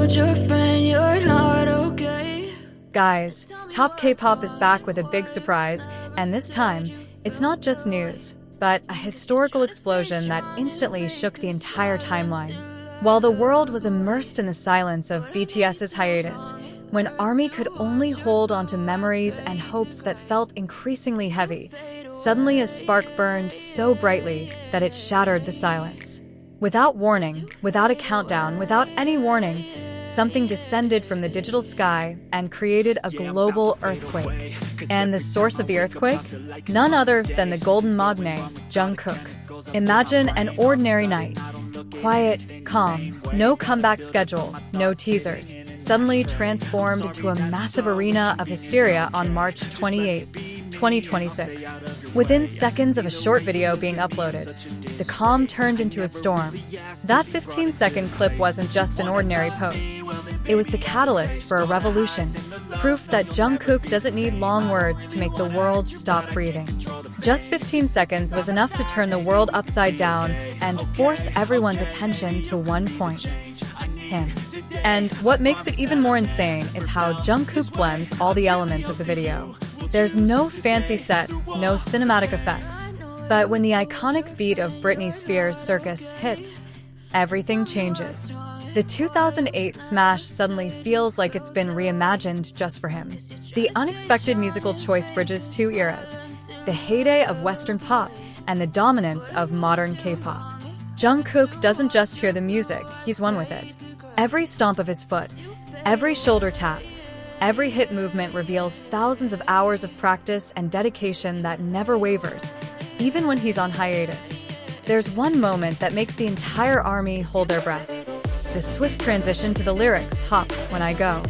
told your friend you're not okay. Guys, Top K-pop is back with a big surprise, and this time, it's not just news, but a historical explosion that instantly shook the entire timeline. While the world was immersed in the silence of BTS's hiatus, when ARMY could only hold onto memories and hopes that felt increasingly heavy, suddenly a spark burned so brightly that it shattered the silence. Without warning, without a countdown, without any warning, something descended from the digital sky and created a global earthquake. And the source of the earthquake? None other than the golden Maknae, Jungkook. Imagine an ordinary night. Quiet, calm, no comeback schedule, no teasers, suddenly transformed into a massive arena of hysteria on March 28, 2026. Within seconds of a short video being uploaded, the calm turned into a storm. That 15-second clip wasn't just an ordinary post. It was the catalyst for a revolution, proof that Jungkook doesn't need long words to make the world stop breathing. Just 15 seconds was enough to turn the world upside down and force everyone's attention to one point: him. And what makes it even more insane is how Jungkook blends all the elements of the video. There's no fancy set, no cinematic effects. But when the iconic beat of Britney Spears' Circus hits, everything changes. The 2008 smash suddenly feels like it's been reimagined just for him. The unexpected musical choice bridges two eras: the heyday of Western pop and the dominance of modern K-pop. Jungkook doesn't just hear the music, he's one with it. Every stomp of his foot, every shoulder tap, every hip movement reveals thousands of hours of practice and dedication that never wavers, even when he's on hiatus. There's one moment that makes the entire ARMY hold their breath: the swift transition to the lyrics, "Hop when I go."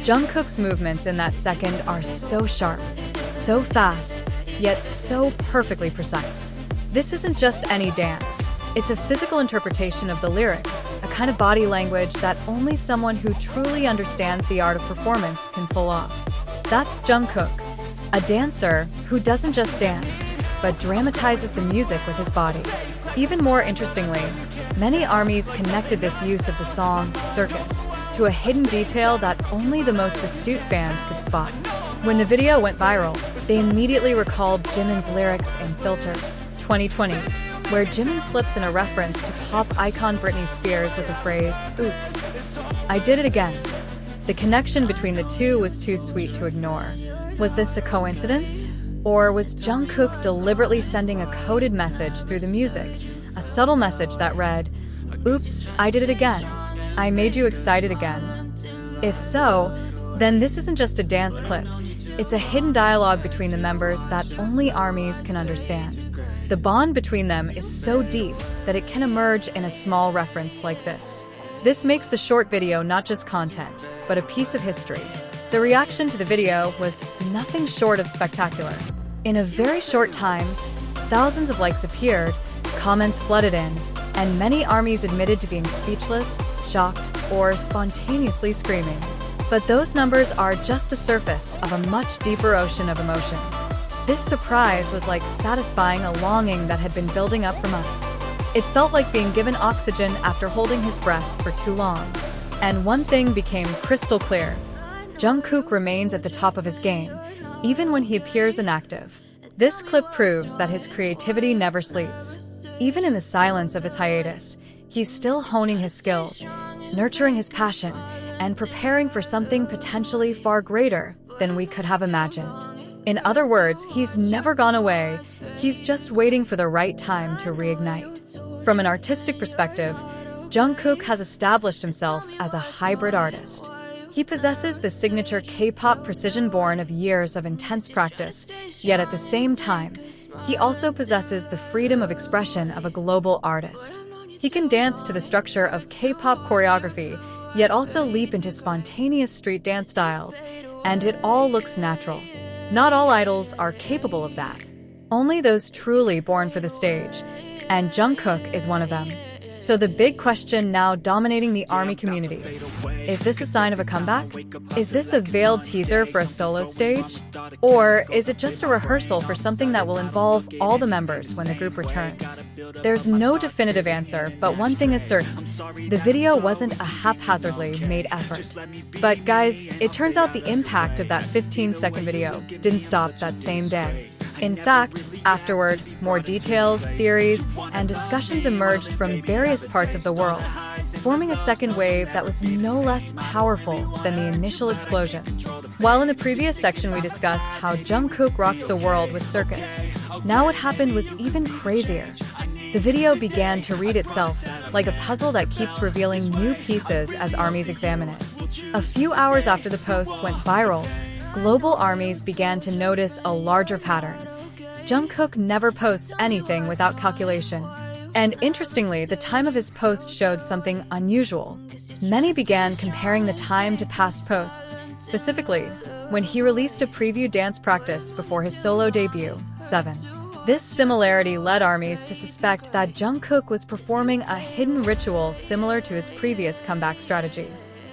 Jungkook's movements in that second are so sharp, so fast, yet so perfectly precise. This isn't just any dance. It's a physical interpretation of the lyrics, a kind of body language that only someone who truly understands the art of performance can pull off. That's Jungkook, a dancer who doesn't just dance, but dramatizes the music with his body. Even more interestingly, many ARMYs connected this use of the song, Circus, to a hidden detail that only the most astute fans could spot. When the video went viral, they immediately recalled Jimin's lyrics in Filter 2020, where Jimin slips in a reference to pop icon Britney Spears with the phrase, "Oops, I did it again." The connection between the two was too sweet to ignore. Was this a coincidence? Or was Jungkook deliberately sending a coded message through the music, a subtle message that read, "Oops, I did it again. I made you excited again"? If so, then this isn't just a dance clip. It's a hidden dialogue between the members that only ARMYs can understand. The bond between them is so deep that it can emerge in a small reference like this. This makes the short video not just content, but a piece of history. The reaction to the video was nothing short of spectacular. In a very short time, thousands of likes appeared, comments flooded in, and many ARMYs admitted to being speechless, shocked, or spontaneously screaming. But those numbers are just the surface of a much deeper ocean of emotions. This surprise was like satisfying a longing that had been building up for months. It felt like being given oxygen after holding his breath for too long. And one thing became crystal clear: Jungkook remains at the top of his game, even when he appears inactive. This clip proves that his creativity never sleeps. Even in the silence of his hiatus, he's still honing his skills, nurturing his passion, and preparing for something potentially far greater than we could have imagined. In other words, he's never gone away, he's just waiting for the right time to reignite. From an artistic perspective, Jungkook has established himself as a hybrid artist. He possesses the signature K-pop precision born of years of intense practice, yet at the same time, he also possesses the freedom of expression of a global artist. He can dance to the structure of K-pop choreography, yet also leap into spontaneous street dance styles, and it all looks natural. Not all idols are capable of that. Only those truly born for the stage, and Jungkook is one of them. So the big question now dominating the ARMY community: is this a sign of a comeback? Is this a veiled teaser for a solo stage? Or is it just a rehearsal for something that will involve all the members when the group returns? There's no definitive answer, but one thing is certain: the video wasn't a haphazardly made effort. But guys, it turns out the impact of that 15-second video didn't stop that same day. In fact, afterward, more details, theories, and discussions emerged from various parts of the world, forming a second wave that was no less powerful than the initial explosion. While in the previous section we discussed how Jungkook rocked the world with Circus, now what happened was even crazier. The video began to read itself, like a puzzle that keeps revealing new pieces as ARMYs examine it. A few hours after the post went viral, global ARMYs began to notice a larger pattern. Jungkook never posts anything without calculation. And interestingly, the time of his post showed something unusual. Many began comparing the time to past posts, specifically when he released a preview dance practice before his solo debut, 7. This similarity led ARMYs to suspect that Jungkook was performing a hidden ritual similar to his previous comeback strategy.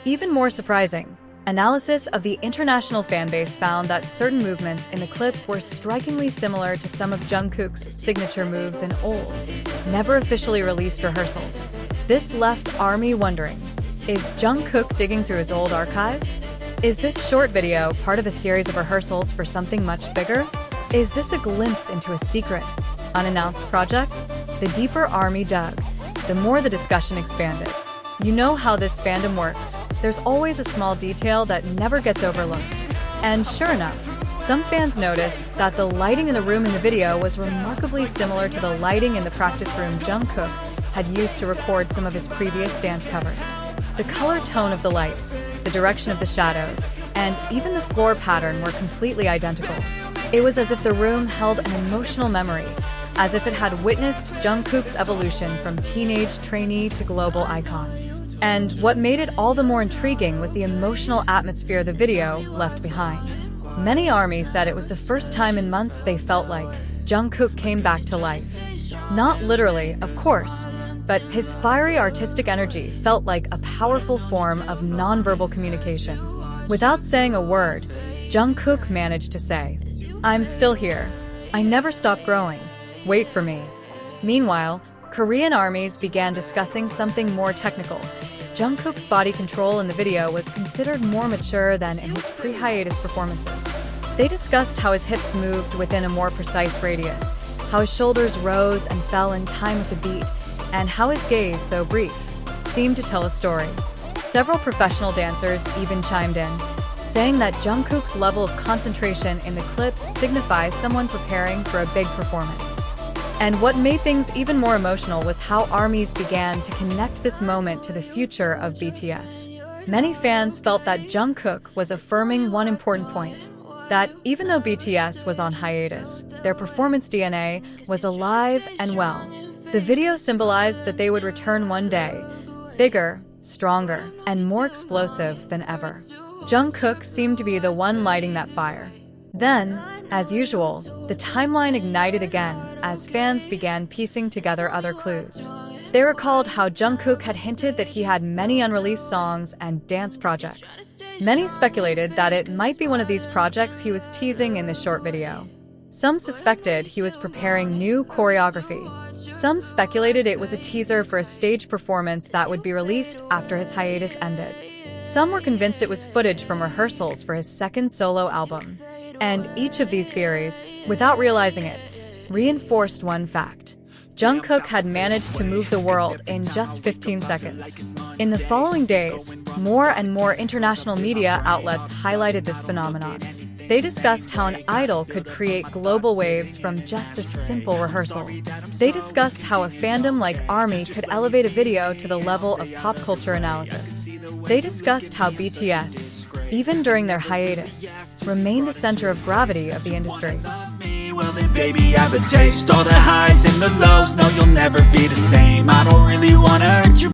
Even more surprising, analysis of the international fanbase found that certain movements in the clip were strikingly similar to some of Jungkook's signature moves in old, never officially released rehearsals. This left ARMY wondering, is Jungkook digging through his old archives? Is this short video part of a series of rehearsals for something much bigger? Is this a glimpse into a secret, unannounced project? The deeper ARMY dug, the more the discussion expanded. You know how this fandom works. There's always a small detail that never gets overlooked. And sure enough, some fans noticed that the lighting in the room in the video was remarkably similar to the lighting in the practice room Jungkook had used to record some of his previous dance covers. The color tone of the lights, the direction of the shadows, and even the floor pattern were completely identical. It was as if the room held an emotional memory, as if it had witnessed Jungkook's evolution from teenage trainee to global icon. And what made it all the more intriguing was the emotional atmosphere the video left behind. Many ARMYs said it was the first time in months they felt like Jungkook came back to life. Not literally, of course, but his fiery artistic energy felt like a powerful form of nonverbal communication. Without saying a word, Jungkook managed to say, "I'm still here. I never stopped growing. Wait for me." Meanwhile, Korean ARMYs began discussing something more technical. Jungkook's body control in the video was considered more mature than in his pre-hiatus performances. They discussed how his hips moved within a more precise radius, how his shoulders rose and fell in time with the beat, and how his gaze, though brief, seemed to tell a story. Several professional dancers even chimed in, saying that Jungkook's level of concentration in the clip signifies someone preparing for a big performance. And what made things even more emotional was how ARMYs began to connect this moment to the future of BTS. Many fans felt that Jungkook was affirming one important point, that even though BTS was on hiatus, their performance DNA was alive and well. The video symbolized that they would return one day, bigger, stronger, and more explosive than ever. Jungkook seemed to be the one lighting that fire. Then, as usual, the timeline ignited again as fans began piecing together other clues. They recalled how Jungkook had hinted that he had many unreleased songs and dance projects. Many speculated that it might be one of these projects he was teasing in the short video. Some suspected he was preparing new choreography. Some speculated it was a teaser for a stage performance that would be released after his hiatus ended. Some were convinced it was footage from rehearsals for his second solo album. And each of these theories, without realizing it, reinforced one fact. Jungkook had managed to move the world in just 15 seconds. In the following days, more and more international media outlets highlighted this phenomenon. They discussed how an idol could create global waves from just a simple rehearsal. They discussed how a fandom like ARMY could elevate a video to the level of pop culture analysis. They discussed how BTS, even during their hiatus, remained the center of gravity of the industry. Well then baby, have a taste. All the highs and the lows, no you'll never be the same. I don't really wanna hurt you.